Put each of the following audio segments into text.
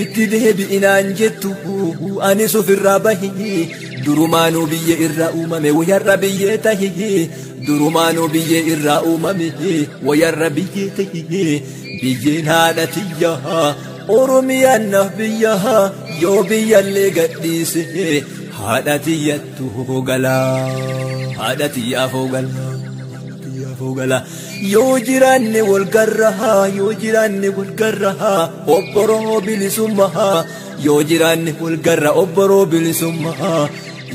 Ittideebi'inaan jettu ani sofirraa bahi durumaanuu biyya irraa uumame wayarra biyyee tahi durumaanuu biyya irraa uumame wayarra biyyee tahi biyyeen haadha tiyyaa Oromiyaan naaf biyyaa yoo biyyallee gadhiise haadha tiyyattu galaa haadha tiyyaaf galaa yoo jiraanne wal garraa obboroo bilisummaa yoo jiraanne wal garra obboroo bilisummaa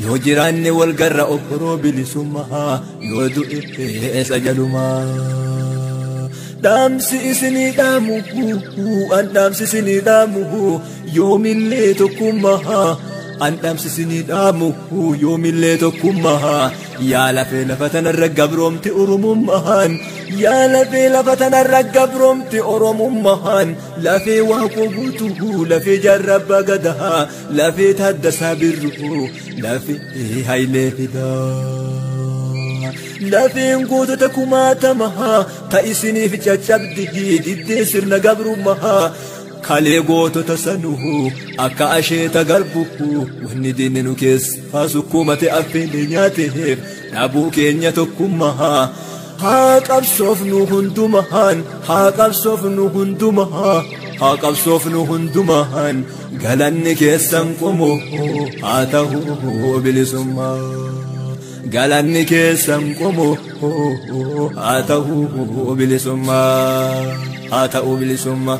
yoo jiraanne wal garra obboroo bilisummaa yoo du'e sajalumaa dhaamsi isinii dhaamu an dhaamsi isinii dhaamu yoomillee tokkummaa an dhaamsi isinii dhaamu yoomillee tokkummaa yaa lafee lafa tanarra gabroomti oromummaan yaa lafee lafa tanarra gabroomti oromummaan lafee waaqoo guutuu lafee jaarrabbaa gadaa lafee taaddasaa birruu lafee hayilee fidaa lafeen gootota kumaatamaa ta isiniif caccabdi diddee sirna gabrummaa kalee gootota sanuu akka asheeta garbuu wanni diinni nu keessa sukkuumate affeelee nyaateef dhabuu keenya tokkummaa haa qabsoofnu hundumaan galanni keessan qomoo haa ta'uu bilisummaa galanni keessan qomoo haa ta'uu bilisummaa